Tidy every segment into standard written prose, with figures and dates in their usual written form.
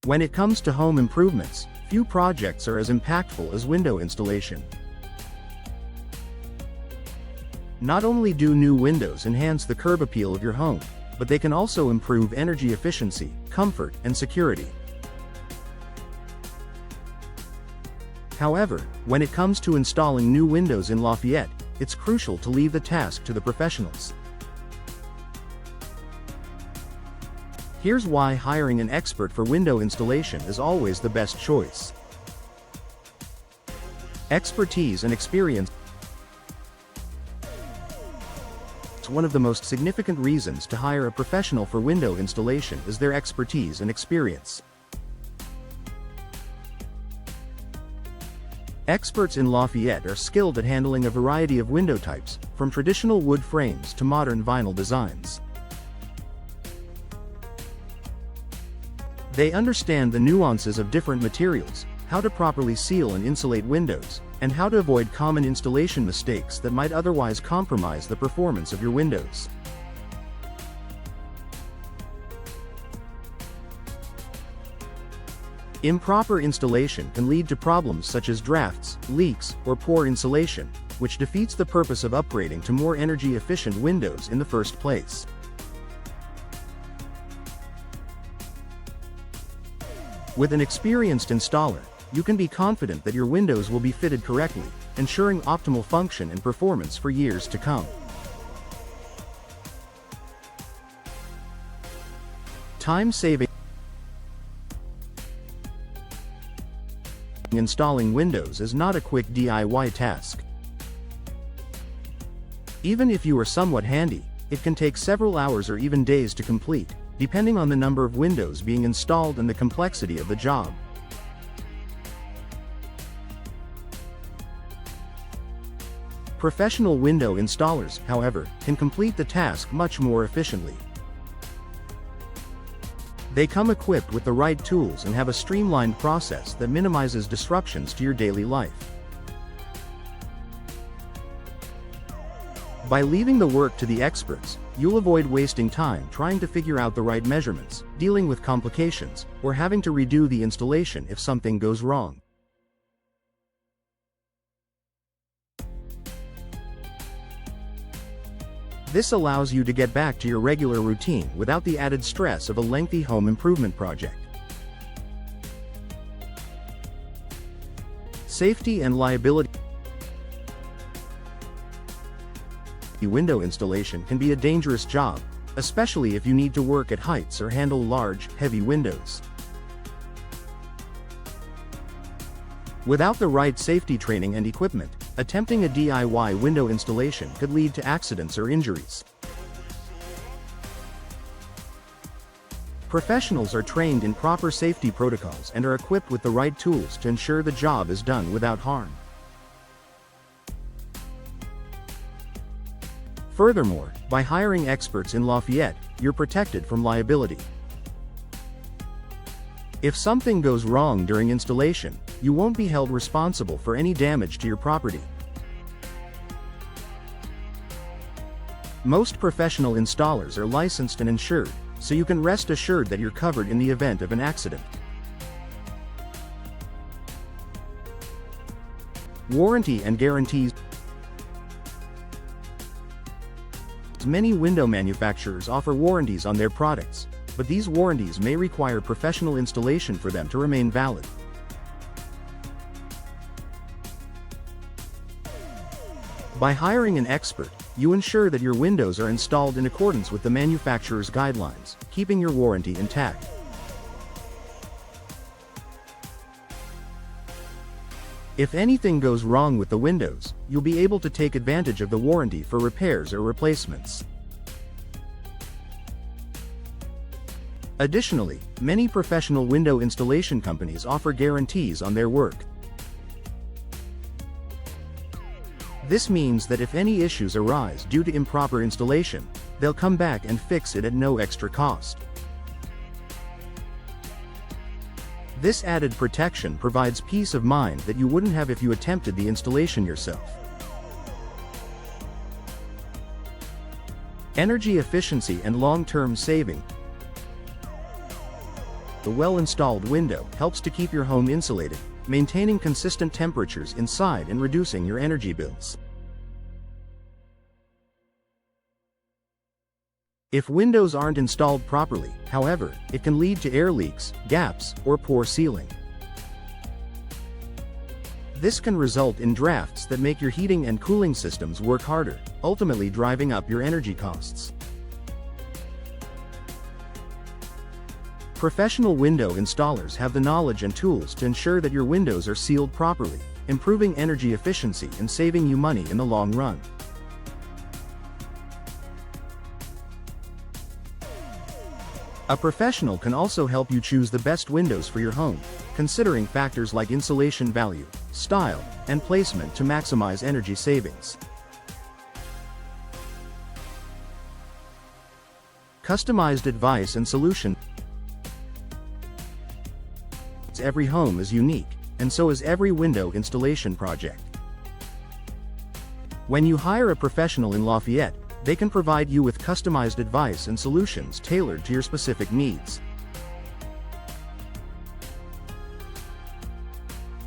When it comes to home improvements, few projects are as impactful as window installation. Not only do new windows enhance the curb appeal of your home, but they can also improve energy efficiency, comfort, and security. However, when it comes to installing new windows in Lafayette, it's crucial to leave the task to the professionals. Here's why hiring an expert for window installation is always the best choice. Expertise and experience. One of the most significant reasons to hire a professional for window installation is their expertise and experience. Experts in Lafayette are skilled at handling a variety of window types, from traditional wood frames to modern vinyl designs. They understand the nuances of different materials, how to properly seal and insulate windows, and how to avoid common installation mistakes that might otherwise compromise the performance of your windows. Improper installation can lead to problems such as drafts, leaks, or poor insulation, which defeats the purpose of upgrading to more energy-efficient windows in the first place. With an experienced installer, you can be confident that your windows will be fitted correctly, ensuring optimal function and performance for years to come. Time-saving. Installing windows is not a quick DIY task. Even if you are somewhat handy, it can take several hours or even days to complete, depending on the number of windows being installed and the complexity of the job. Professional window installers, however, can complete the task much more efficiently. They come equipped with the right tools and have a streamlined process that minimizes disruptions to your daily life. By leaving the work to the experts, you'll avoid wasting time trying to figure out the right measurements, dealing with complications, or having to redo the installation if something goes wrong. This allows you to get back to your regular routine without the added stress of a lengthy home improvement project. Safety and liability. Window installation can be a dangerous job, especially if you need to work at heights or handle large, heavy windows. Without the right safety training and equipment, attempting a DIY window installation could lead to accidents or injuries. Professionals are trained in proper safety protocols and are equipped with the right tools to ensure the job is done without harm. Furthermore, by hiring experts in Lafayette, you're protected from liability. If something goes wrong during installation, you won't be held responsible for any damage to your property. Most professional installers are licensed and insured, so you can rest assured that you're covered in the event of an accident. Warranty and guarantees. Many window manufacturers offer warranties on their products, but these warranties may require professional installation for them to remain valid. By hiring an expert, you ensure that your windows are installed in accordance with the manufacturer's guidelines, keeping your warranty intact. If anything goes wrong with the windows, you'll be able to take advantage of the warranty for repairs or replacements. Additionally, many professional window installation companies offer guarantees on their work. This means that if any issues arise due to improper installation, they'll come back and fix it at no extra cost. This added protection provides peace of mind that you wouldn't have if you attempted the installation yourself. Energy efficiency and long-term saving. The well-installed window helps to keep your home insulated, maintaining consistent temperatures inside and reducing your energy bills. If windows aren't installed properly, however, it can lead to air leaks, gaps, or poor sealing. This can result in drafts that make your heating and cooling systems work harder, ultimately driving up your energy costs. Professional window installers have the knowledge and tools to ensure that your windows are sealed properly, improving energy efficiency and saving you money in the long run. A professional can also help you choose the best windows for your home, considering factors like insulation value, style, and placement to maximize energy savings. Customized advice and solution. Every home is unique, and so is every window installation project. When you hire a professional in Lafayette, they can provide you with customized advice and solutions tailored to your specific needs.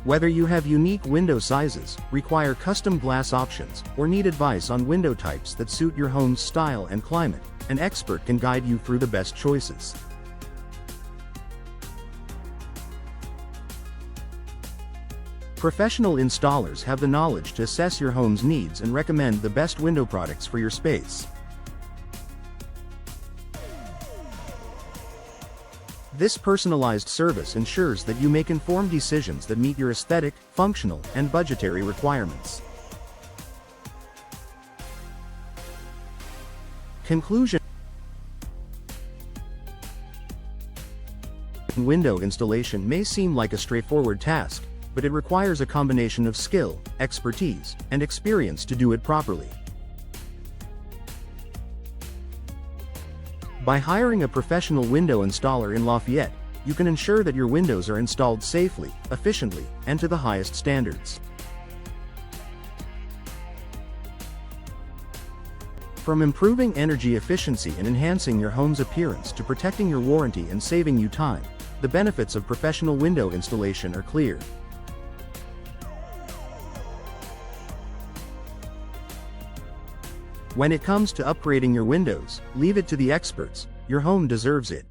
Whether you have unique window sizes, require custom glass options, or need advice on window types that suit your home's style and climate, an expert can guide you through the best choices. Professional installers have the knowledge to assess your home's needs and recommend the best window products for your space. This personalized service ensures that you make informed decisions that meet your aesthetic, functional, and budgetary requirements. Conclusion. Window installation may seem like a straightforward task, but it requires a combination of skill, expertise, and experience to do it properly. By hiring a professional window installer in Lafayette, you can ensure that your windows are installed safely, efficiently, and to the highest standards. From improving energy efficiency and enhancing your home's appearance to protecting your warranty and saving you time, the benefits of professional window installation are clear. When it comes to upgrading your windows, leave it to the experts. Your home deserves it.